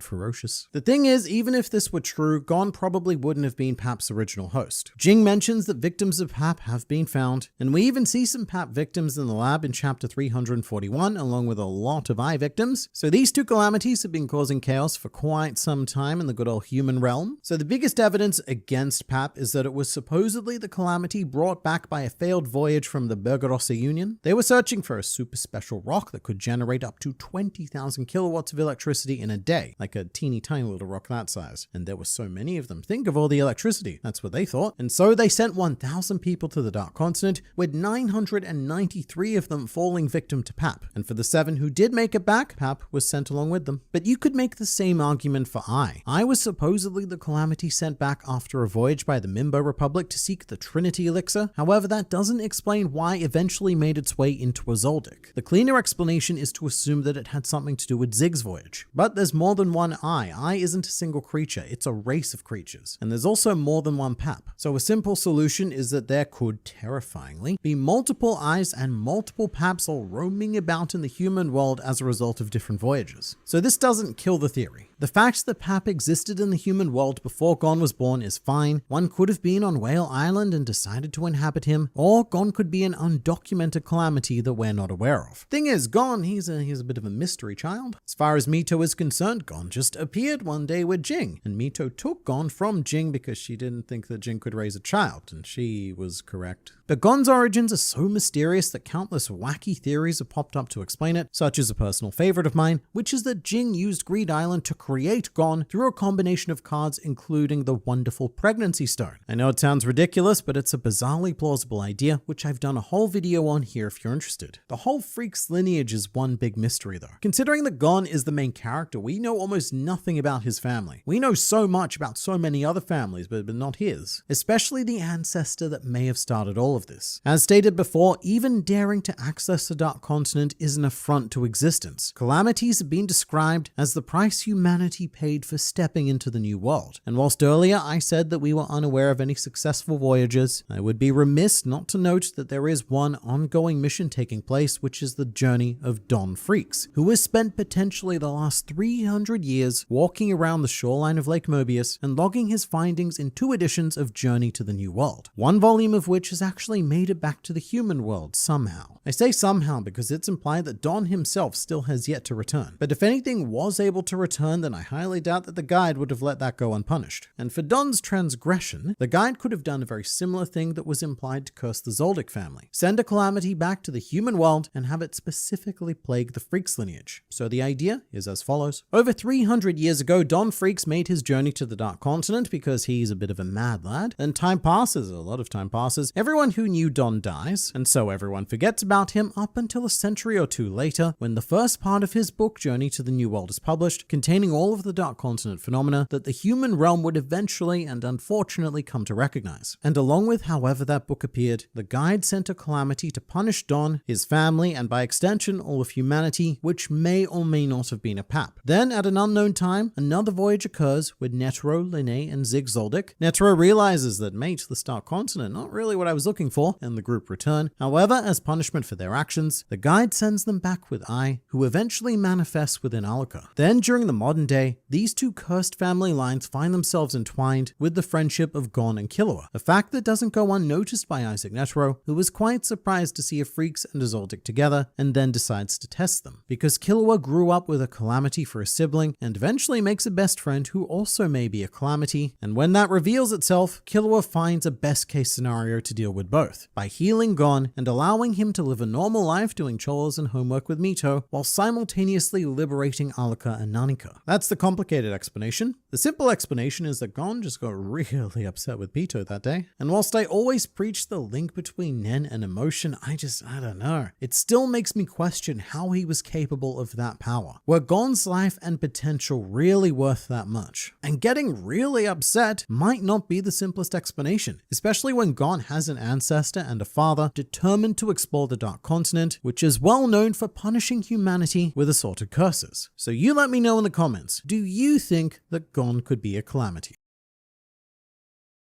ferocious. The thing is, even if this were true, Gon probably wouldn't have been Pap's original host. Jing mentions that victims of Pap have been found, and we even see some Pap victims in the lab in chapter 341, along with a lot of Ai victims. So these two calamities have been causing chaos for quite some time in the good old human realm. So the biggest evidence against Pap is that it was supposedly the calamity brought back by a failed voyage from the Bergerossa Union. They were searching for a super special rock that could generate up to 20,000 kilowatts of electricity in a day, like a teeny tiny little rock that size. And there were so many of them. Think of all the electricity. That's what they thought. And so they sent 1,000 people to the Dark Continent, with 993 of them falling victim to Pap. And for the 7 who did make it back, Pap was sent along with them. But you could make the same argument for Ai. Ai was supposedly the calamity sent back after a voyage by the Mimbo Republic to seek the Trinity Elixir. However, that doesn't explain why it eventually made its way into a Zoldyck. The cleaner explanation is to assume that it had something to do with Zig's voyage. But there's more than one Ai. Ai isn't a single creature, it's a race of creatures. And there's also more than one Pap. So a simple solution is that there could, terrifyingly, be multiple Ais and multiple Paps all roaming about in the human world as a result of different voyages. So this doesn't kill the theory. The fact that Pap existed in the human world before Gon was born is fine. One could have been on Whale Island and decided to inhabit him, or Gon could be an undocumented calamity that we're not aware of. Thing is, Gon, he's a bit of a mystery child. As far as Mito is concerned, Gon just appeared one day with Jing, and Mito took Gon from Jing because she didn't think that Jing could raise a child, and she was correct. But Gon's origins are so mysterious that countless wacky theories have popped up to explain it, such as a personal favorite of mine, which is that Jing used Greed Island to create Gon through a combination of cards, including the wonderful pregnancy stone. I know it sounds ridiculous, but it's a bizarrely plausible idea, which I've done a whole video on here if you're interested. The whole Freak's lineage is one big mystery though. Considering that Gon is the main character, we know almost nothing about his family. We know so much about so many other families, but not his, especially the ancestor that may have started all of this. As stated before, even daring to access the Dark Continent is an affront to existence. Calamities have been described as the price humanity paid for stepping into the new world. And whilst earlier I said that we were unaware of any successful voyages, I would be remiss not to note that there is one ongoing mission taking place, which is the journey of Don Freaks, who has spent potentially the last 300 years walking around the shoreline of Lake Mobius and logging his findings in 2 editions of Journey to the New World, one volume of which has actually made it back to the human world somehow. I say somehow because it's implied that Don himself still has yet to return, but if anything was able to return, then I highly doubt that the guide would have let that go unpunished. And for Don's transgression, the guide could have done a very similar thing that was implied to curse the Zoldyck family. Send a calamity back to the human world and have it specifically plague the Freaks lineage. So the idea is as follows. Over 300 years ago, Don Freaks made his journey to the Dark Continent because he's a bit of a mad lad. And time passes, a lot of time passes. Everyone who knew Don dies, and so everyone forgets about him up until a century or 2 later, when the first part of his book Journey to the New World is published, containing all of the Dark Continent phenomena that the human realm would eventually and unfortunately come to recognize. And along with however that book appeared, the guide sent a calamity to punish Don, his family, and by extension all of humanity, which may or may not have been a Pap. Then at an unknown time, another voyage occurs with Netero, Linné, and Zig Zoldyck. Netero realizes that, mate, the Dark Continent, not really what I was looking for, and the group return. However, as punishment for their actions, the guide sends them back with I, who eventually manifests within Alaka. Then during the modern day, these 2 cursed family lines find themselves entwined with the friendship of Gon and Killua, a fact that doesn't go unnoticed by Isaac Netero, who was quite surprised to see a Freaks and a Zoldyck together, and then decides to test them. Because Killua grew up with a calamity for a sibling, and eventually makes a best friend who also may be a calamity, and when that reveals itself, Killua finds a best case scenario to deal with both, by healing Gon and allowing him to live a normal life doing chores and homework with Mito, while simultaneously liberating Alaka and Nanika. That's the complicated explanation. The simple explanation is that Gon just got really upset with Mito that day. And whilst I always preach the link between Nen and emotion, I don't know. It still makes me question how he was capable of that power. Were Gon's life and potential really worth that much? And getting really upset might not be the simplest explanation, especially when Gon has an ancestor and a father determined to explore the Dark Continent, which is well known for punishing humanity with assorted curses. So you let me know in the comments, do you think that Gon could be a calamity?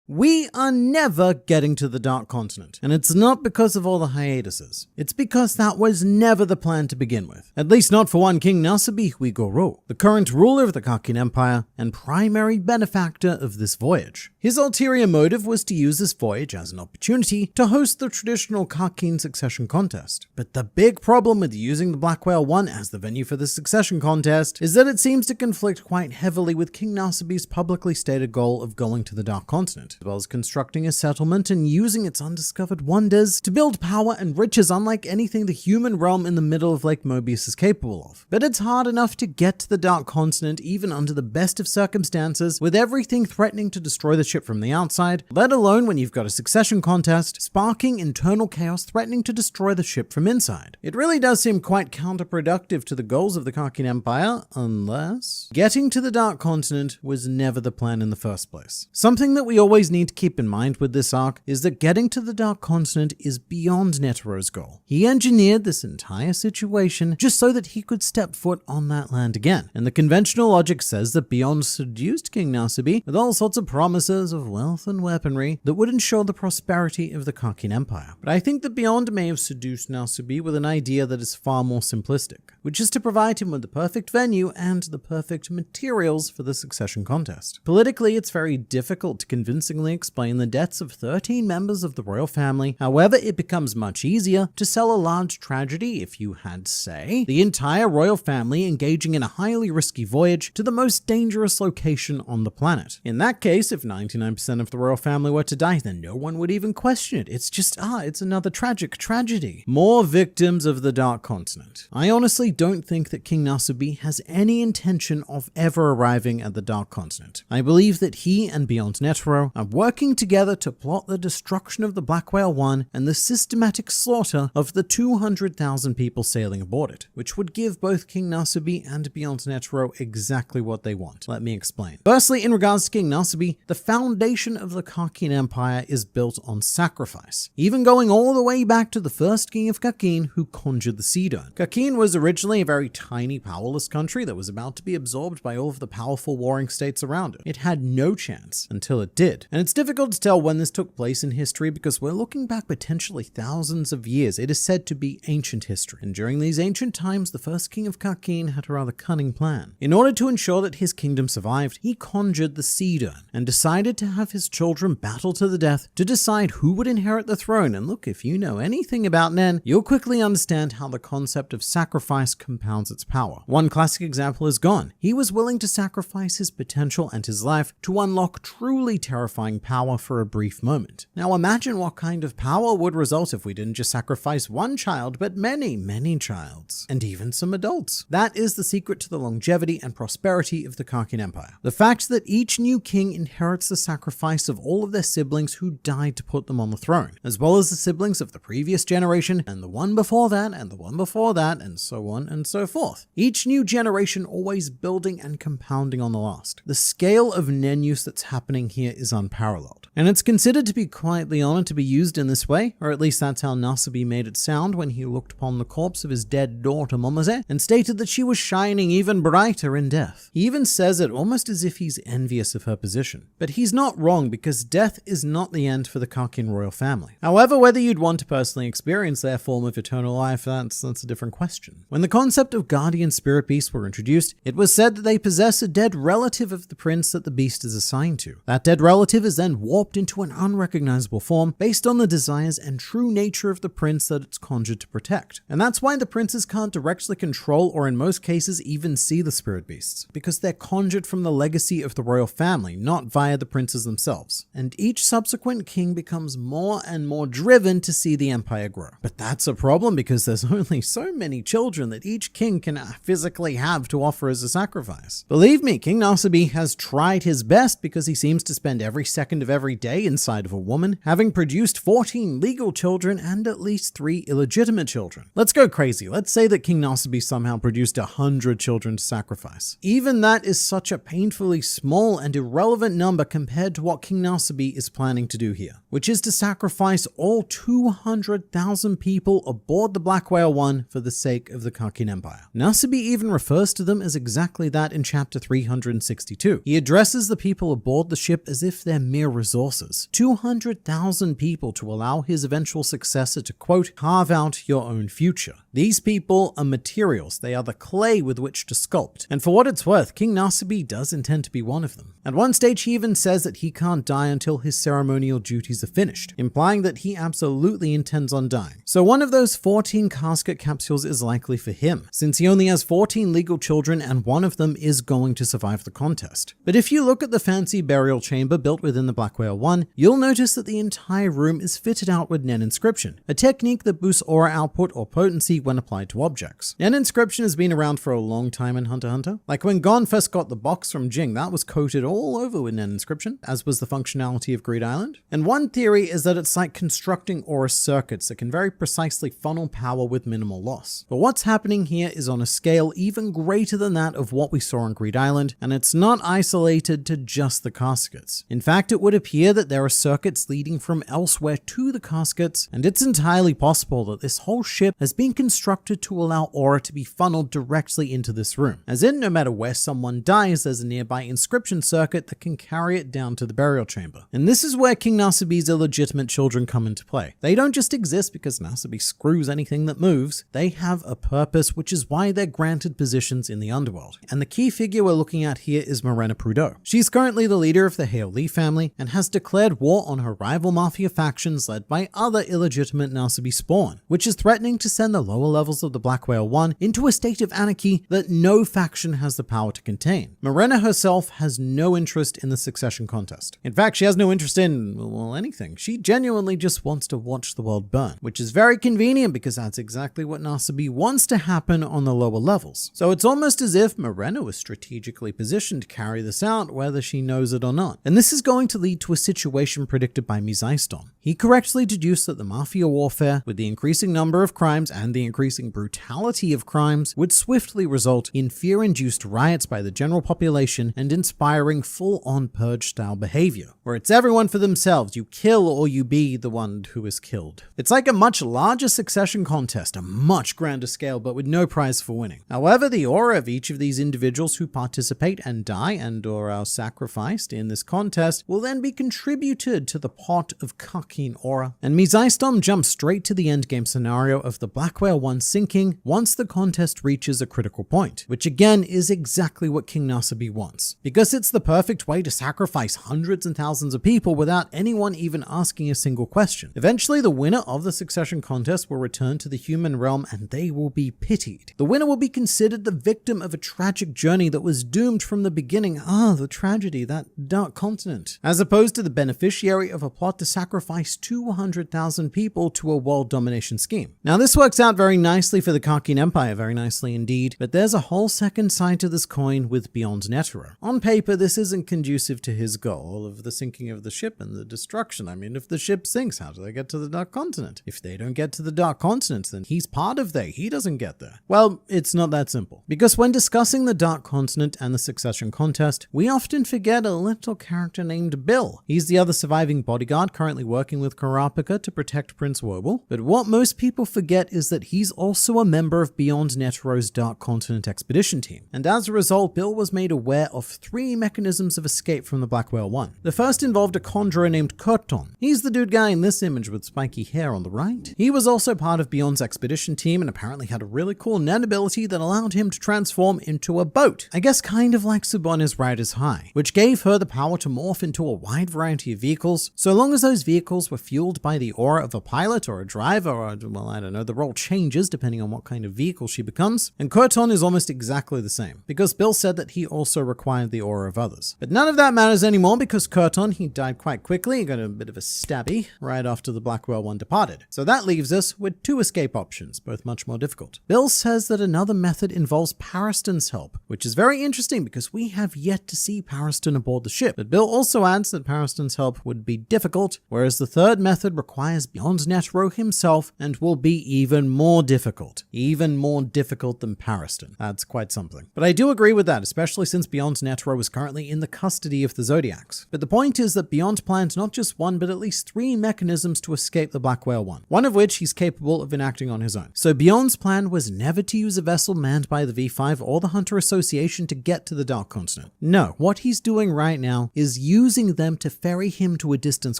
We are never getting to the Dark Continent, and it's not because of all the hiatuses. It's because that was never the plan to begin with. At least not for one King Nasabi Huigoro, the current ruler of the Kakin Empire and primary benefactor of this voyage. His ulterior motive was to use this voyage as an opportunity to host the traditional Kakin succession contest. But the big problem with using the Black Whale 1 as the venue for this succession contest is that it seems to conflict quite heavily with King Nasabi's publicly stated goal of going to the Dark Continent, as well as constructing a settlement and using its undiscovered wonders to build power and riches unlike anything the human realm in the middle of Lake Mobius is capable of. But it's hard enough to get to the Dark Continent even under the best of circumstances, with everything threatening to destroy the ship from the outside, let alone when you've got a succession contest sparking internal chaos threatening to destroy the ship from inside. It really does seem quite counterproductive to the goals of the Kakin Empire, unless getting to the Dark Continent was never the plan in the first place. Something that we always always need to keep in mind with this arc is that getting to the Dark Continent is beyond Netero's goal. He engineered this entire situation just so that he could step foot on that land again, and the conventional logic says that Beyond seduced King Nasubi with all sorts of promises of wealth and weaponry that would ensure the prosperity of the Kakin Empire. But I think that Beyond may have seduced Nasubi with an idea that is far more simplistic, which is to provide him with the perfect venue and the perfect materials for the succession contest. Politically, it's very difficult to convincingly explain the deaths of 13 members of the royal family. However, it becomes much easier to sell a large tragedy if you had, say, the entire royal family engaging in a highly risky voyage to the most dangerous location on the planet. In that case, if 99% of the royal family were to die, then no one would even question it. It's just, it's another tragic tragedy. More victims of the Dark Continent. I honestly don't think that King Nasubi has any intention of ever arriving at the Dark Continent. I believe that he and Beyond Netero are working together to plot the destruction of the Black Whale One and the systematic slaughter of the 200,000 people sailing aboard it, which would give both King Nasubi and Beyond Netero exactly what they want. Let me explain. Firstly, in regards to King Nasubi, the foundation of the Kakin Empire is built on sacrifice, even going all the way back to the first king of Kakin who conjured the Sea Dome. Kakin was originally a very tiny, powerless country that was about to be absorbed by all of the powerful warring states around it. It had no chance until it did. And it's difficult to tell when this took place in history because we're looking back potentially thousands of years. It is said to be ancient history. And during these ancient times, the first king of Kakin had a rather cunning plan. In order to ensure that his kingdom survived, he conjured the Sea Dome and decided to have his children battle to the death to decide who would inherit the throne. And look, if you know anything about Nen, you'll quickly understand how the concept of sacrifice compounds its power. One classic example is Gon. He was willing to sacrifice his potential and his life to unlock truly terrifying power for a brief moment. Now imagine what kind of power would result if we didn't just sacrifice one child, but many, many childs, and even some adults. That is the secret to the longevity and prosperity of the Kakin Empire. The fact that each new king inherits the sacrifice of all of their siblings who died to put them on the throne, as well as the siblings of the previous generation, and the one before that, and the one before that, and so on and so forth. Each new generation always building and compounding on the last. The scale of Nen use that's happening here is unparalleled. And it's considered to be quietly honored to be used in this way, or at least that's how Nasubi made it sound when he looked upon the corpse of his dead daughter Momose and stated that she was shining even brighter in death. He even says it almost as if he's envious of her position. But he's not wrong because death is not the end for the Kakin royal family. However, whether you'd want to personally experience their form of eternal life, that's a different question. When the concept of guardian spirit beasts were introduced, it was said that they possess a dead relative of the prince that the beast is assigned to. That dead relative is then warped into an unrecognizable form based on the desires and true nature of the prince that it's conjured to protect. And that's why the princes can't directly control or in most cases even see the spirit beasts, because they're conjured from the legacy of the royal family, not via the princes themselves. And each subsequent king becomes more and more driven to see the empire grow. But that's a problem because there's only so many children that each king can physically have to offer as a sacrifice. Believe me, King Nasubi has tried his best because he seems to spend every second of every day inside of a woman, having produced 14 legal children and at least 3 illegitimate children. Let's go crazy. Let's say that King Nasubi somehow produced 100 children to sacrifice. Even that is such a painfully small and irrelevant number compared to what King Nasubi is planning to do here, which is to sacrifice all 200,000 people aboard the Black Whale One for the sake of the Kakin Empire. Nasubi even refers to them as exactly that in chapter 362. He addresses the people aboard the ship as if they're mere resources. 200,000 people to allow his eventual successor to, quote, carve out your own future. These people are materials. They are the clay with which to sculpt. And for what it's worth, King Nasubi does intend to be one of them. At one stage, he even says that he can't die until his ceremonial duties are finished, implying that he absolutely intends on dying. So one of those 14 casket capsules is likely for him, since he only has 14 legal children and one of them is going to survive the contest. But if you look at the fancy burial chamber built within the Black Whale One, you'll notice that the entire room is fitted out with Nen Inscription, a technique that boosts aura output or potency when applied to objects. Nen Inscription has been around for a long time in Hunter x Hunter. Like when Gon first got the box from Jing, that was coated all over with Nen Inscription, as was the functionality of Greed Island. And one theory is that it's like constructing aura circuits that can very precisely funnel power with minimal loss. But what's happening here is on a scale even greater than that of what we saw on Greed Island, and it's not isolated to just the caskets. In fact, fact, it would appear that there are circuits leading from elsewhere to the caskets, and it's entirely possible that this whole ship has been constructed to allow aura to be funneled directly into this room. As in, no matter where someone dies, there's a nearby inscription circuit that can carry it down to the burial chamber. And this is where King Nasabi's illegitimate children come into play. They don't just exist because Nasabi screws anything that moves. They have a purpose, which is why they're granted positions in the underworld. And the key figure we're looking at here is Morena Prudhoe. She's currently the leader of the Hale Lee family and has declared war on her rival mafia factions led by other illegitimate Nasabi spawn, which is threatening to send the lower levels of the Black Whale One into a state of anarchy that no faction has the power to contain. Morena herself has no interest in the succession contest. In fact, she has no interest in, well, anything. She genuinely just wants to watch the world burn, which is very convenient because that's exactly what Nasabi wants to happen on the lower levels. So it's almost as if Morena was strategically positioned to carry this out, whether she knows it or not. And this is going to lead to a situation predicted by Mizaistom. He correctly deduced that the mafia warfare, with the increasing number of crimes and the increasing brutality of crimes, would swiftly result in fear-induced riots by the general population and inspiring full-on purge-style behavior, where it's everyone for themselves, you kill or you be the one who is killed. It's like a much larger succession contest, a much grander scale, but with no prize for winning. However, the aura of each of these individuals who participate and die and or are sacrificed in this contest will then be contributed to the pot of Kakin aura. And Mizaistom jumps straight to the endgame scenario of the Black Whale One sinking once the contest reaches a critical point, which again is exactly what King Nasabi wants, because it's the perfect way to sacrifice hundreds and thousands of people without anyone even asking a single question. Eventually, the winner of the succession contest will return to the human realm and they will be pitied. The winner will be considered the victim of a tragic journey that was doomed from the beginning. The tragedy, that dark continent. As opposed to the beneficiary of a plot to sacrifice 200,000 people to a world domination scheme. Now, this works out very nicely for the Kakin Empire, very nicely indeed, but there's a whole second side to this coin with Beyond Netero. On paper, this isn't conducive to his goal of the sinking of the ship and the destruction. I mean, if the ship sinks, how do they get to the Dark Continent? If they don't get to the Dark Continent, then he's part of there. He doesn't get there. Well, it's not that simple. Because when discussing the Dark Continent and the succession contest, we often forget a little character named Bill. He's the other surviving bodyguard currently working with Kurapika to protect Prince Wobble. But what most people forget is that he's also a member of Beyond Netero's Dark Continent expedition team. And as a result, Bill was made aware of 3 mechanisms of escape from the Black Whale One. The first involved a conjurer named Kurta. He's the dude guy in this image with spiky hair on the right. He was also part of Beyond's expedition team and apparently had a really cool net ability that allowed him to transform into a boat. I guess kind of like Subona's Rider's High, which gave her the power to morph into a wide variety of vehicles, so long as those vehicles were fueled by the aura of a pilot or a driver or, well, I don't know, the role changes depending on what kind of vehicle she becomes. And Kurta is almost exactly the same, because Bill said that he also required the aura of others. But none of that matters anymore because Kurta, he died quite quickly. He got a bit of a stabby right after the Black Whale One departed. So that leaves us with 2 escape options, both much more difficult. Bill says that another method involves Pariston's help, which is very interesting because we have yet to see Pariston aboard the ship. But Bill also adds that Pariston's help would be difficult, whereas the third method requires Beyond Netero himself and will be even more difficult than Pariston. That's quite something. But I do agree with that, especially since Beyond Netero is currently in the custody of the Zodiacs. But the point is that Beyond plans not just 1, but at least 3 mechanisms to escape the Black Whale One, one of which he's capable of enacting on his own. So Beyond's plan was never to use a vessel manned by the V5 or the Hunter Association to get to the Dark Continent. No, what he's doing right now is using them to ferry him to a distance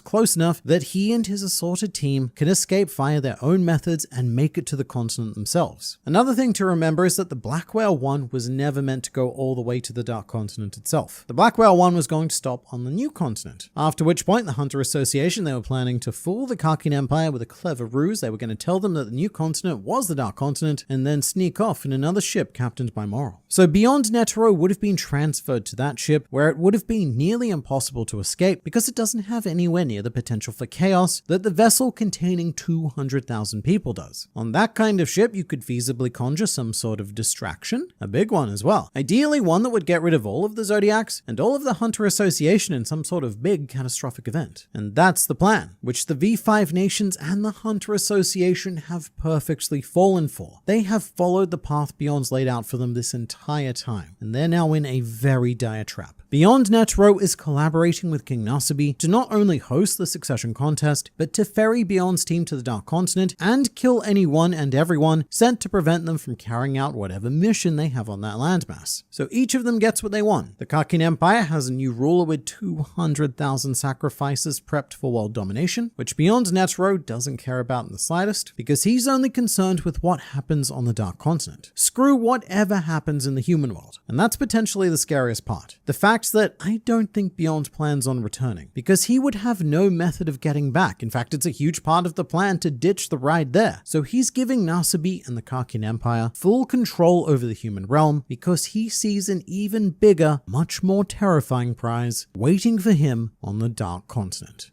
close enough that he and his assorted team can escape via their own methods and make it to the continent themselves. Another thing to remember is that the Black Whale One was never meant to go all the way to the Dark Continent itself. The Black Whale One was going to stop on the New Continent, after which point the Hunter Association, they were planning to fool the Kakin Empire with a clever ruse. They were going to tell them that the New Continent was the Dark Continent and then sneak off in another ship captained by Moral. So Beyond Netero would have been transferred to that ship, where it would have been nearly impossible to escape because it doesn't have anywhere near the potential for chaos that the vessel containing 200,000 people does. On that kind of ship, you could feasibly conjure some sort of distraction, a big one as well. Ideally, one that would get rid of all of the Zodiacs and all of the Hunter Association in some sort of big catastrophic event. And that's the plan, which the V5 nations and the Hunter Association have perfectly fallen for. They have followed the path Beyond's laid out for them this entire time, and they're now in a very dire trap. Beyond Netro is collaborating with King Nasubi to not only host the succession contest, but to ferry Beyond's team to the Dark Continent and kill anyone and everyone sent to prevent them from carrying out whatever mission they have on that landmass. So each of them gets what they want. The Kakin Empire has a new ruler with 200,000 sacrifices prepped for world domination, which Beyond Netro doesn't care about in the slightest, because he's only concerned with what happens on the Dark Continent. Screw whatever happens in the human world. And that's potentially the scariest part. The fact that I don't think Beyond plans on returning, because he would have no method of getting back. In fact, it's a huge part of the plan to ditch the ride there. So he's giving Nasubi and the Kakin Empire full control over the human realm because he sees an even bigger, much more terrifying prize waiting for him on the Dark Continent.